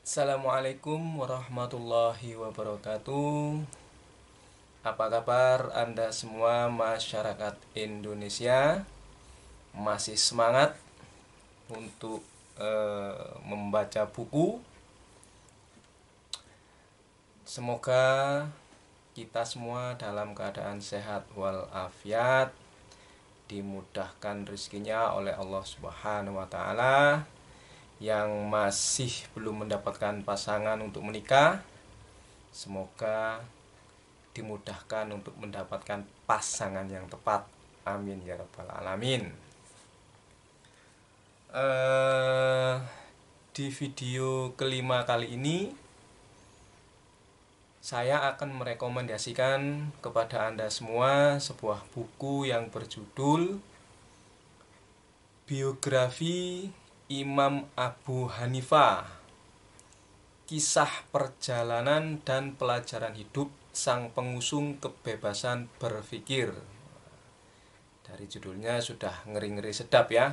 Assalamualaikum warahmatullahi wabarakatuh. Apa kabar Anda semua masyarakat Indonesia? Masih semangat untuk membaca buku? Semoga kita semua dalam keadaan sehat walafiat, dimudahkan rezekinya oleh Allah Subhanahu wa taala. Yang masih belum mendapatkan pasangan untuk menikah, semoga dimudahkan untuk mendapatkan pasangan yang tepat. Amin ya rabbal alamin. Di video kelima kali ini saya akan merekomendasikan kepada Anda semua sebuah buku yang berjudul Biografi Imam Abu Hanifah, Kisah Perjalanan dan Pelajaran Hidup Sang Pengusung Kebebasan Berpikir. Dari judulnya sudah ngeri-ngeri sedap ya,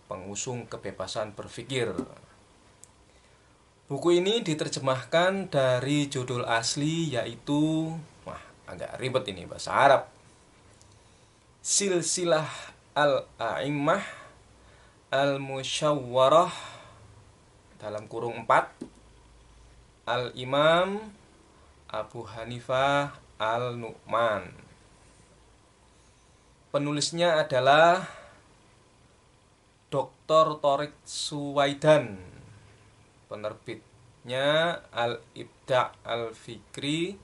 Pengusung Kebebasan Berpikir. Buku ini diterjemahkan dari judul asli yaitu, agak ribet ini bahasa Arab, Silsilah Al-A'immah Al-Musyawwarah dalam kurung 4 Al-Imam Abu Hanifah Al-Nu'man. Penulisnya adalah Dr. Thorik Suwaidan. Penerbitnya Al-Ibda' Al-Fikri,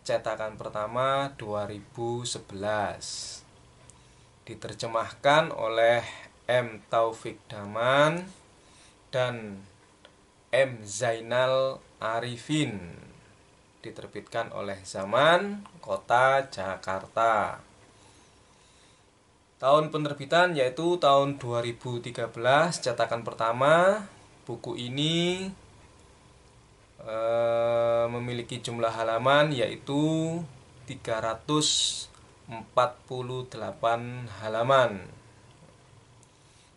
cetakan pertama 2011. Diterjemahkan oleh M. Taufik Daman dan M. Zainal Arifin. Diterbitkan oleh Zaman, Kota Jakarta. Tahun penerbitan yaitu tahun 2013, cetakan pertama. Buku ini memiliki jumlah halaman yaitu 348 halaman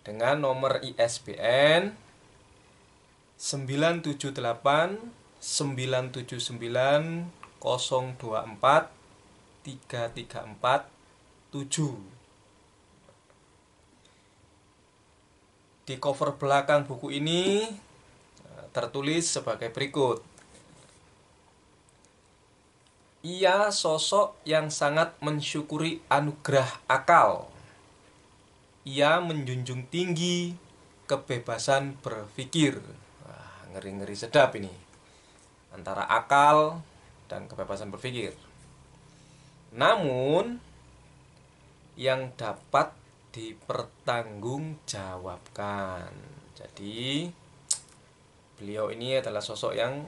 dengan nomor ISBN 978 979 024 334 7. Di cover belakang buku ini tertulis sebagai berikut. Ia sosok yang sangat mensyukuri anugerah akal. Ia menjunjung tinggi kebebasan berpikir. Ngeri-ngeri sedap ini. Antara akal dan kebebasan berpikir. Namun yang dapat dipertanggungjawabkan. Jadi beliau ini adalah sosok yang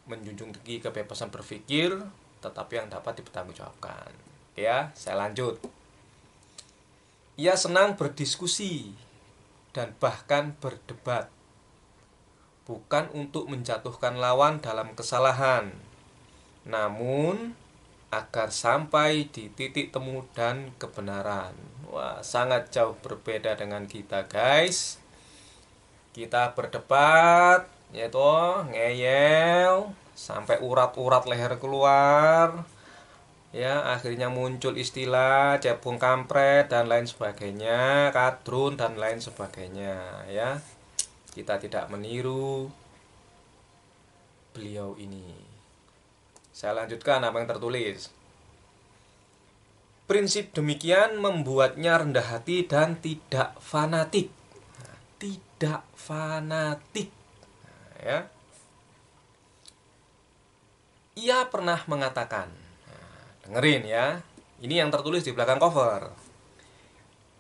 menjunjung tinggi kebebasan berpikir, tetapi yang dapat dipertanggungjawabkan. Ya, saya lanjut. Ia senang berdiskusi dan bahkan berdebat, bukan untuk menjatuhkan lawan dalam kesalahan, namun agar sampai di titik temu dan kebenaran. Wah, sangat jauh berbeda dengan kita, guys. Kita berdebat, yaitu ngeyel sampai urat-urat leher keluar. Ya, akhirnya muncul istilah cebong kampret dan lain sebagainya, kadrun dan lain sebagainya, ya. Kita tidak meniru beliau ini. Saya lanjutkan apa yang tertulis. Prinsip demikian membuatnya rendah hati dan tidak fanatik. Tidak fanatik. Ya. Ia pernah mengatakan, dengerin ya, ini yang tertulis di belakang cover.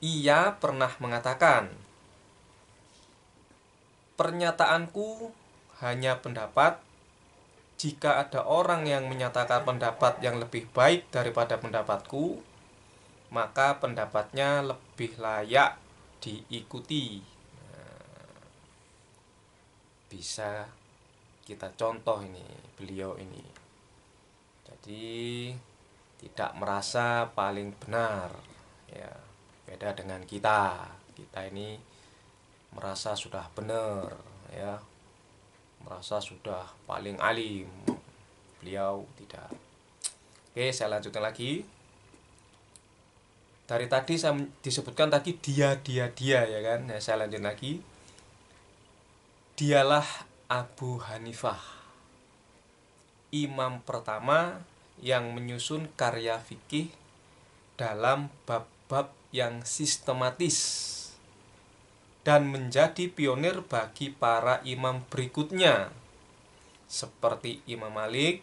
Ia pernah mengatakan, pernyataanku hanya pendapat. Jika ada orang yang menyatakan pendapat yang lebih baik daripada pendapatku, maka pendapatnya lebih layak diikuti. Bisa kita contoh ini, beliau ini. Jadi tidak merasa paling benar, ya. Beda dengan kita. Kita ini merasa sudah benar, ya. merasa sudah paling alim. Beliau tidak. Oke, saya lanjutkan lagi. Dari tadi saya disebutkan tadi dia ya kan. Nah, saya lanjut lagi. Dialah Abu Hanifah, imam pertama yang menyusun karya fikih dalam bab-bab yang sistematis dan menjadi pionir bagi para imam berikutnya seperti Imam Malik,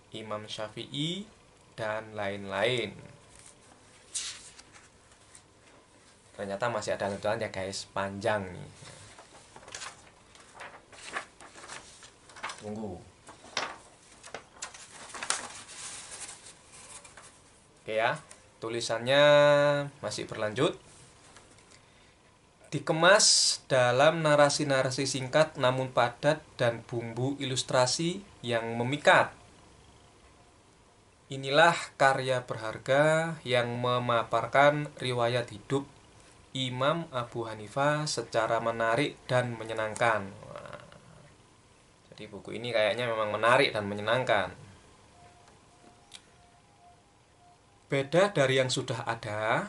Imam Syafi'i, dan lain-lain. Ternyata masih ada lanjutannya guys, panjang nih. Tunggu. Oke ya, tulisannya masih berlanjut. Dikemas dalam narasi-narasi singkat namun padat dan bumbu ilustrasi yang memikat. Inilah karya berharga yang memaparkan riwayat hidup Imam Abu Hanifah secara menarik dan menyenangkan. Jadi buku ini kayaknya memang menarik dan menyenangkan. Beda dari yang sudah ada,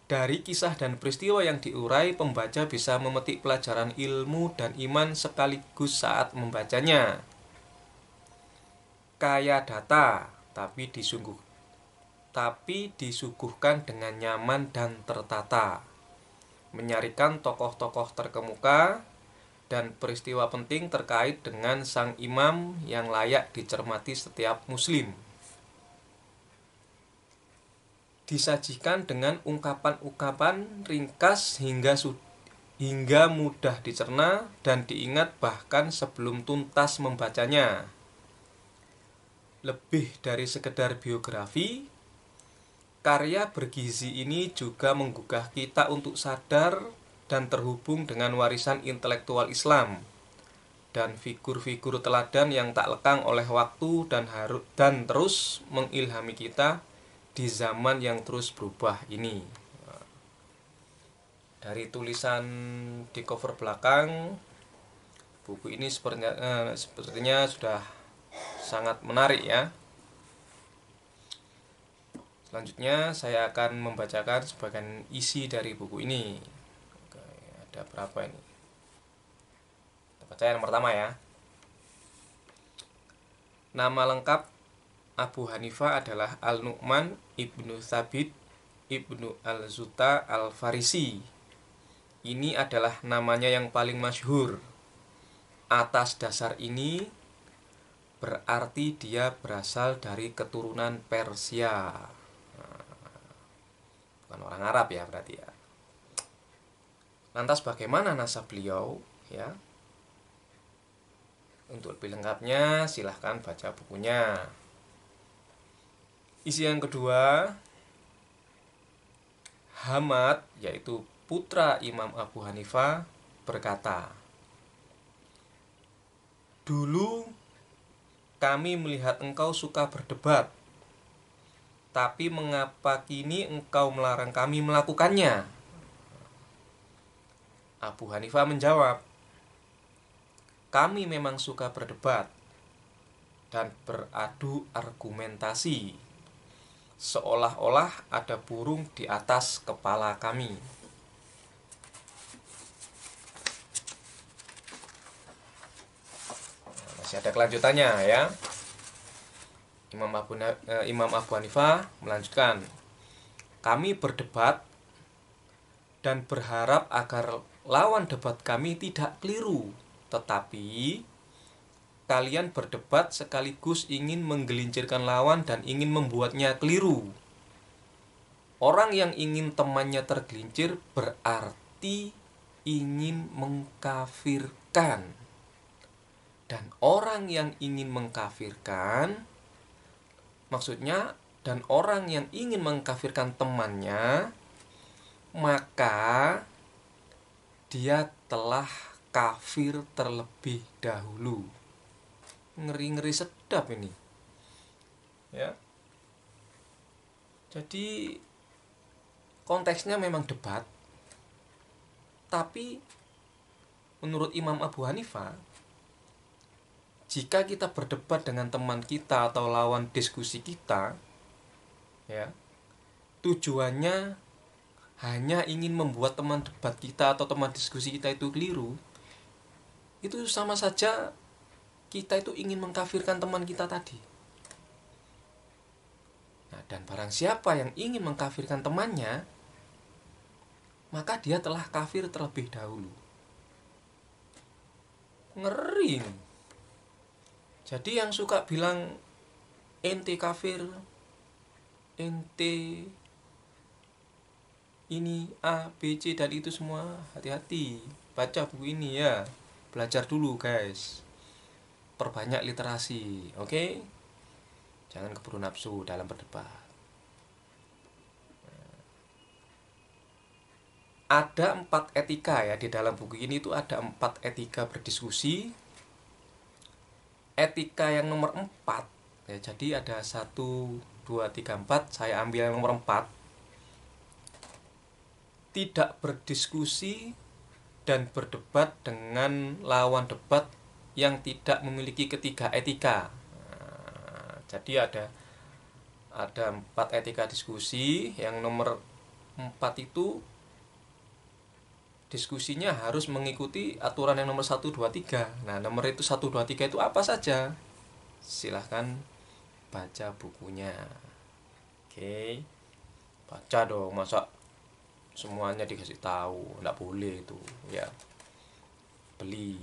dari kisah dan peristiwa yang diurai, pembaca bisa memetik pelajaran ilmu dan iman sekaligus saat membacanya. Kaya data, tapi disuguhkan dengan nyaman dan tertata. Menyarikan tokoh-tokoh terkemuka dan peristiwa penting terkait dengan sang imam yang layak dicermati setiap muslim. Disajikan dengan ungkapan-ungkapan ringkas hingga mudah dicerna dan diingat bahkan sebelum tuntas membacanya. Lebih dari sekedar biografi, karya bergizi ini juga menggugah kita untuk sadar dan terhubung dengan warisan intelektual Islam dan figur-figur teladan yang tak lekang oleh waktu dan terus mengilhami kita di zaman yang terus berubah ini. Dari tulisan di cover belakang, buku ini sepertinya sudah sangat menarik ya. Selanjutnya saya akan membacakan sebagian isi dari buku ini. Oke, ada berapa ini? Kita baca yang pertama ya. Nama lengkap Abu Hanifah adalah Al-Nu'man ibnu Thabit ibnu Al-Zuta Al-Farisi. Ini adalah namanya yang paling masyhur. Atas dasar ini berarti dia berasal dari keturunan Persia. Bukan orang Arab ya berarti ya. Lantas bagaimana nasab beliau ya? Untuk lebih lengkapnya silahkan baca bukunya. Isi yang kedua, Hamad yaitu putra Imam Abu Hanifah berkata, "Dulu kami melihat engkau suka berdebat, tapi mengapa kini engkau melarang kami melakukannya?" Abu Hanifah menjawab, "Kami memang suka berdebat dan beradu argumentasi, seolah-olah ada burung di atas kepala kami." Masih ada kelanjutannya ya. Imam Abu Hanifah melanjutkan, "Kami berdebat dan berharap agar lawan debat kami tidak keliru, tetapi kalian berdebat sekaligus ingin menggelincirkan lawan dan ingin membuatnya keliru. Orang yang ingin temannya tergelincir berarti ingin mengkafirkan. Dan orang yang ingin mengkafirkan, dan orang yang ingin mengkafirkan temannya, maka dia telah kafir terlebih dahulu." Ngeri-ngeri sedap ini ya. Jadi konteksnya memang debat, tapi menurut Imam Abu Hanifah Jika kita berdebat dengan teman kita atau lawan diskusi kita, ya, tujuannya hanya ingin membuat teman debat kita atau teman diskusi kita itu keliru, itu sama saja kita itu ingin mengkafirkan teman kita tadi. Nah, dan barang siapa yang ingin mengkafirkan temannya, maka dia telah kafir terlebih dahulu. Ngeri. Jadi yang suka bilang ente kafir, ente ini A, B, C dan itu semua, hati-hati. Baca buku ini ya. Belajar dulu guys. Perbanyak literasi, oke? Jangan keburu nafsu dalam berdebat. Ada 4 etika ya di dalam buku ini, itu ada 4 etika berdiskusi. Etika yang nomor 4 ya, jadi ada 1, 2, 3, 4. Saya ambil yang nomor 4. Tidak berdiskusi dan berdebat dengan lawan debat yang tidak memiliki ketiga etika. Nah, jadi ada 4 etika diskusi. Yang nomor 4 itu diskusinya harus mengikuti aturan yang nomor 1, 2, 3. Nah, nomor itu 1, 2, 3 itu apa saja? Silahkan baca bukunya. Oke. Baca dong, masa semuanya dikasih tahu? Nggak boleh itu ya. Beli,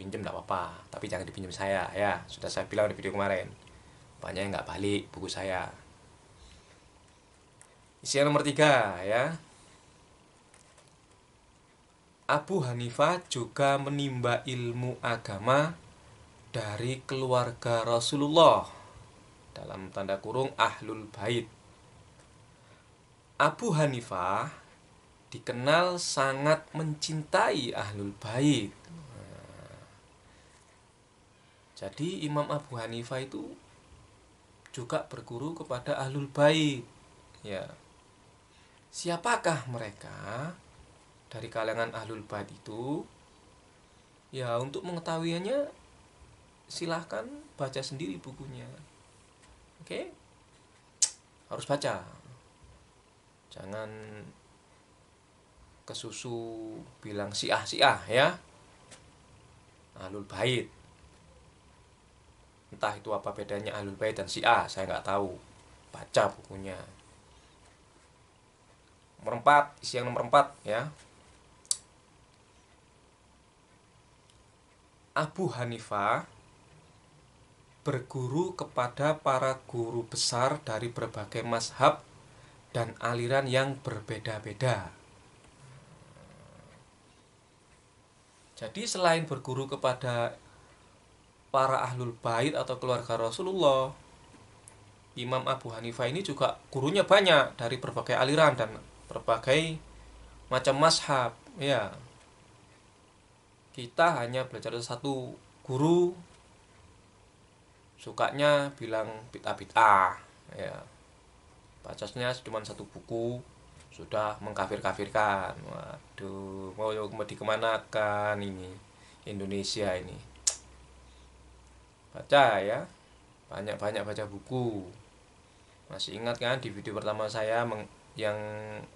pinjem nggak apa-apa, tapi jangan dipinjam saya ya. Sudah saya bilang di video kemarin, banyak yang nggak balik buku saya. Isi yang nomor 3 ya. Abu Hanifah juga menimba ilmu agama dari keluarga Rasulullah, dalam tanda kurung Ahlul Bait. Abu Hanifah dikenal sangat mencintai Ahlul Bait. Jadi Imam Abu Hanifah itu juga berguru kepada Ahlul Bait. Ya. Siapakah mereka dari kalangan Ahlul Bait itu? Ya, untuk mengetahuinya silahkan baca sendiri bukunya. Oke? Harus baca. Jangan kesusu bilang Syiah ya. Ahlul Bait. Entah itu apa bedanya Ahlul Bait dan Syiah, saya nggak tahu. Baca bukunya. Nomor 4, isi yang nomor 4 ya. Abu Hanifah berguru kepada para guru besar dari berbagai mazhab dan aliran yang berbeda-beda. Jadi selain berguru kepada para Ahlul Bait atau keluarga Rasulullah, Imam Abu Hanifah ini juga gurunya banyak dari berbagai aliran dan berbagai macam mazhab ya. Kita hanya belajar satu guru, sukanya bilang bid'ah ya. Bacanya cuma satu buku sudah mengkafir-kafirkan. Waduh, mau dikemanakan ini Indonesia ini? Baca ya, banyak-banyak baca buku. Masih ingat kan di video pertama saya yang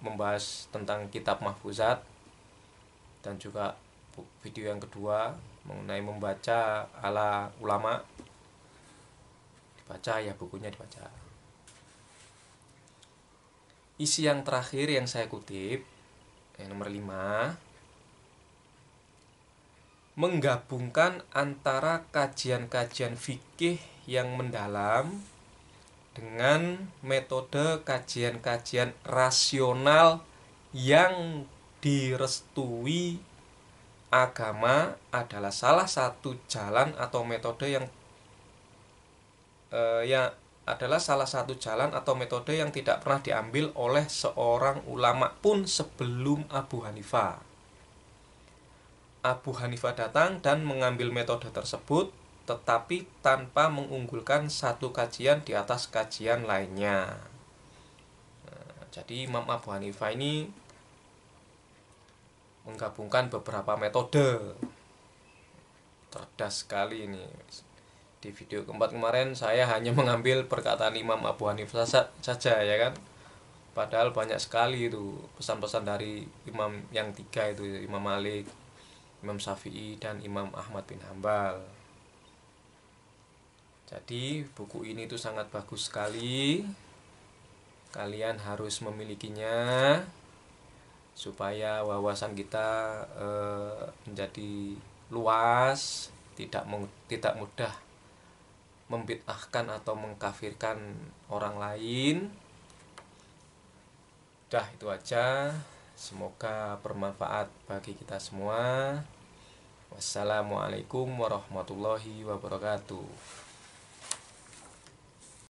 membahas tentang kitab Mahfuzat, dan juga video yang kedua mengenai membaca ala ulama? Dibaca ya, bukunya dibaca. Isi yang terakhir yang saya kutip, yang nomor 5, menggabungkan antara kajian-kajian fikih yang mendalam dengan metode kajian-kajian rasional yang direstui agama adalah salah satu jalan atau metode yang tidak pernah diambil oleh seorang ulama pun sebelum Abu Hanifah. Abu Hanifah datang dan mengambil metode tersebut, tetapi tanpa mengunggulkan satu kajian di atas kajian lainnya. Jadi Imam Abu Hanifah ini menggabungkan beberapa metode cerdas sekali ini. Di video keempat kemarin saya hanya mengambil perkataan Imam Abu Hanifah saja ya kan. Padahal banyak sekali itu pesan-pesan dari imam yang tiga itu, Imam Malik, Imam Syafi'i, dan Imam Ahmad bin Hambal. Jadi buku ini tuh sangat bagus sekali. Kalian harus memilikinya supaya wawasan kita menjadi luas, tidak mudah membid'ahkan atau mengkafirkan orang lain. Udah itu aja. Semoga bermanfaat bagi kita semua. Wassalamualaikum warahmatullahi wabarakatuh.